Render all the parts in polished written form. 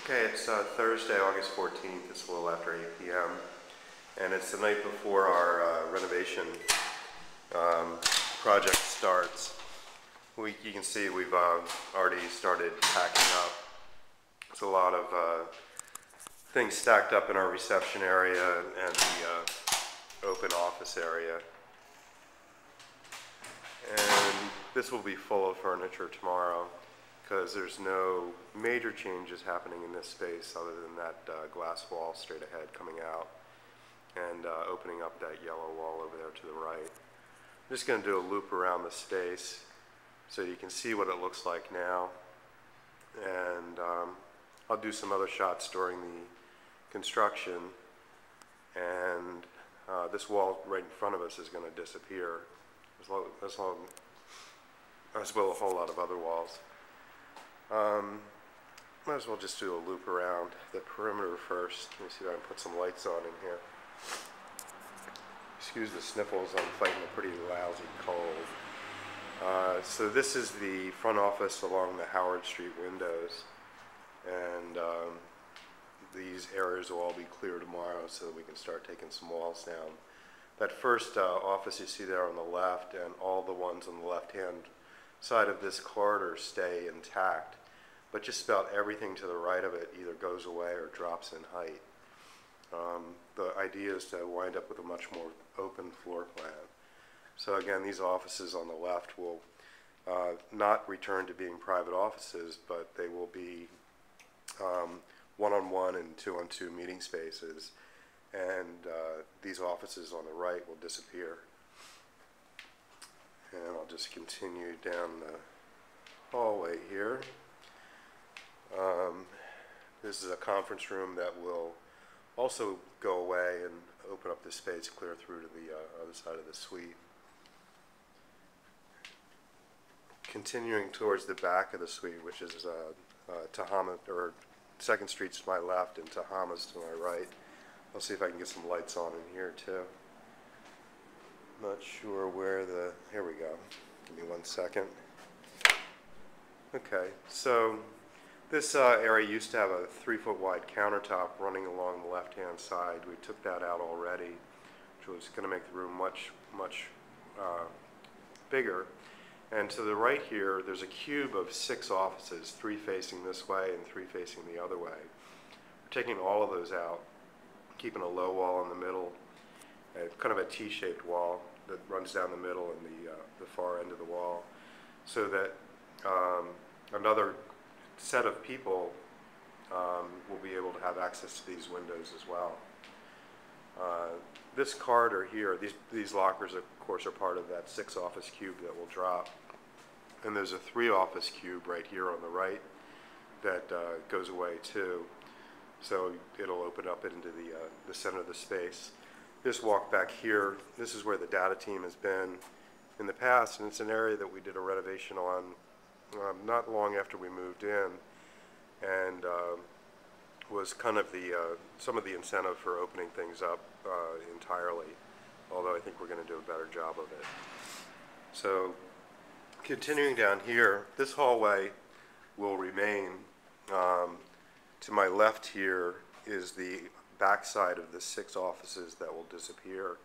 Okay, it's Thursday, August 14th. It's a little after 8 p.m. and it's the night before our renovation project starts. You can see we've already started packing up. There's a lot of things stacked up in our reception area and the open office area. And this will be full of furniture tomorrow, because there's no major changes happening in this space other than that glass wall straight ahead coming out and opening up that yellow wall over there to the right. I'm just going to do a loop around the space so you can see what it looks like now, and I'll do some other shots during the construction, and this wall right in front of us is going to disappear, as well a whole lot of other walls. Might as well just do a loop around the perimeter first. Let me see if I can put some lights on in here. Excuse the sniffles, I'm fighting a pretty lousy cold. So this is the front office along the Howard Street windows, and these areas will all be clear tomorrow so that we can start taking some walls down. That first office you see there on the left, and all the ones on the left-hand side of this corridor stay intact, but just about everything to the right of it either goes away or drops in height. The idea is to wind up with a much more open floor plan. So again, these offices on the left will not return to being private offices, but they will be one-on-one and two-on-two meeting spaces, and these offices on the right will disappear. And I'll just continue down the hallway here. This is a conference room that will also go away and open up this space clear through to the other side of the suite. Continuing towards the back of the suite, which is Tahama, or 2nd Street's to my left and Tahama's to my right. I'll see if I can get some lights on in here too. Not sure where here we go. Give me 1 second. Okay, so this area used to have a 3-foot wide countertop running along the left-hand side. We took that out already, which was going to make the room much bigger. And to the right here, there's a cube of 6 offices, 3 facing this way and 3 facing the other way. We're taking all of those out, keeping a low wall in the middle, kind of a T-shaped wall that runs down the middle and the far end of the wall, so that another set of people will be able to have access to these windows as well. This corridor here, these lockers of course are part of that 6 office cube that will drop, and there's a 3 office cube right here on the right that goes away too, so it'll open up into the center of the space. This walk back here, this is where the data team has been in the past, and it's an area that we did a renovation on not long after we moved in, and was kind of some of the incentive for opening things up entirely, although I think we're going to do a better job of it. So continuing down here, this hallway will remain. To my left here is the backside of the 6 offices that will disappear.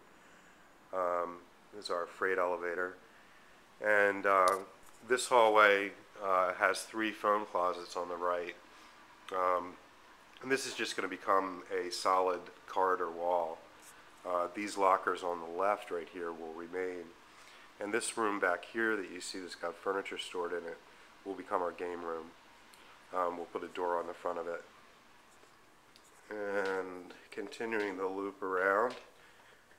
This is our freight elevator, and this hallway has 3 phone closets on the right, and this is just going to become a solid corridor wall. These lockers on the left right here will remain, and this room back here that you see that's got furniture stored in it will become our game room. We'll put a door on the front of it. And continuing the loop around,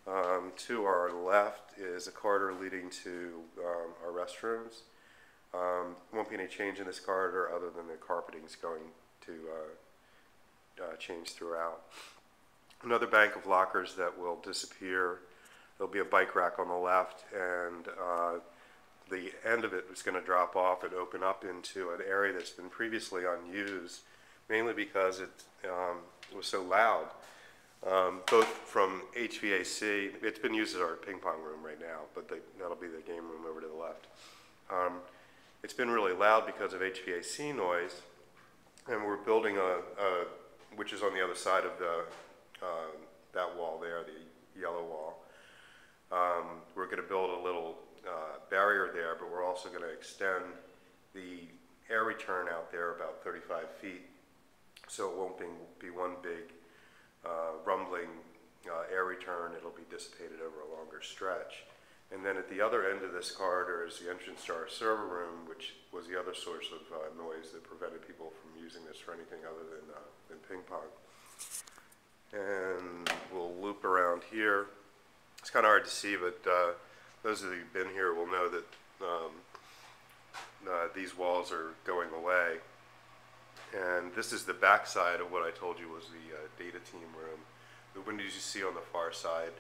to our left is a corridor leading to our restrooms. Won't be any change in this corridor other than the carpeting is going to change throughout. Another bank of lockers that will disappear. There'll be a bike rack on the left, and the end of it is going to drop off and open up into an area that's been previously unused, mainly because it was so loud, both from HVAC. It's been used as our ping pong room right now, but that'll be the game room over to the left. It's been really loud because of HVAC noise, and we're building building which is on the other side of that wall there, the yellow wall. We're going to build a little barrier there, but we're also going to extend the air return out there about 35 feet, so it won't be one big rumbling air return. It'll be dissipated over a longer stretch. And then at the other end of this corridor is the entrance to our server room, which was the other source of noise that prevented people from using this for anything other than ping pong. And we'll loop around here. It's kind of hard to see, but those of you who've been here will know that these walls are going away. And this is the back side of what I told you was the data team room. The windows you see on the far side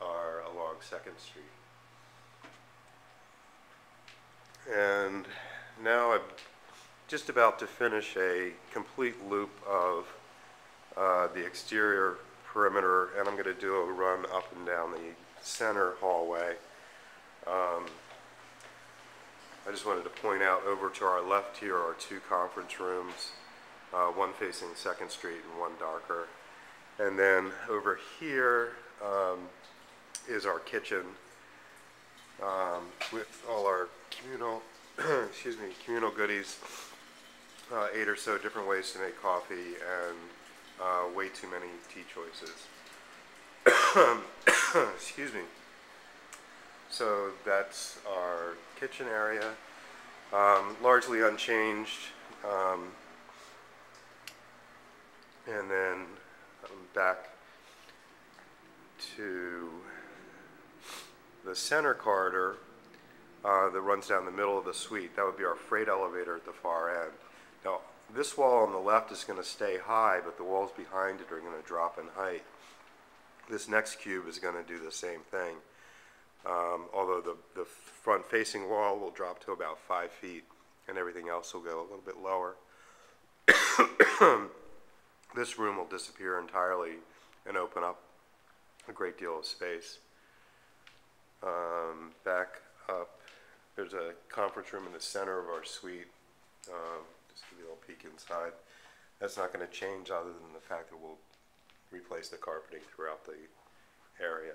are along 2nd Street. And now I'm just about to finish a complete loop of the exterior perimeter, and I'm going to do a run up and down the center hallway. I just wanted to point out over to our left here are 2 conference rooms, one facing 2nd Street and one darker. And then over here is our kitchen with all our communal, communal goodies, 8 or so different ways to make coffee, and way too many tea choices. Excuse me. So that's our kitchen area, largely unchanged. And then back to the center corridor that runs down the middle of the suite. That would be our freight elevator at the far end. Now, this wall on the left is going to stay high, but the walls behind it are going to drop in height. This next cube is going to do the same thing, although the front-facing wall will drop to about 5 feet, and everything else will go a little bit lower. This room will disappear entirely and open up a great deal of space. Back up, there's a conference room in the center of our suite. Just give you a little peek inside. That's not going to change other than the fact that we'll replace the carpeting throughout the area.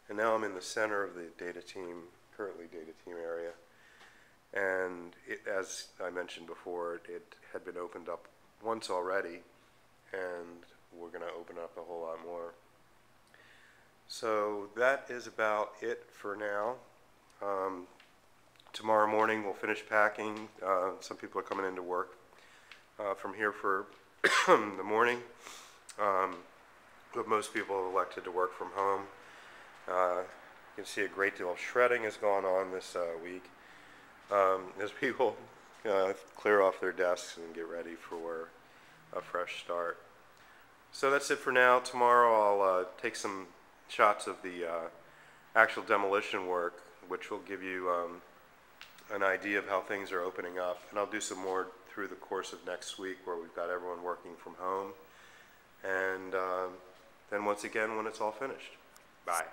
And now I'm in the center of the currently data team area. And as I mentioned before, it had been opened up once already, and we're going to open up a whole lot more. So that is about it for now. Tomorrow morning we'll finish packing. Some people are coming into work from here for the morning, but most people have elected to work from home. You can see a great deal of shredding has gone on this week as people clear off their desks and get ready for a fresh start. So that's it for now. Tomorrow I'll take some shots of the actual demolition work, which will give you an idea of how things are opening up. And I'll do some more through the course of next week where we've got everyone working from home. And then once again when it's all finished. Bye.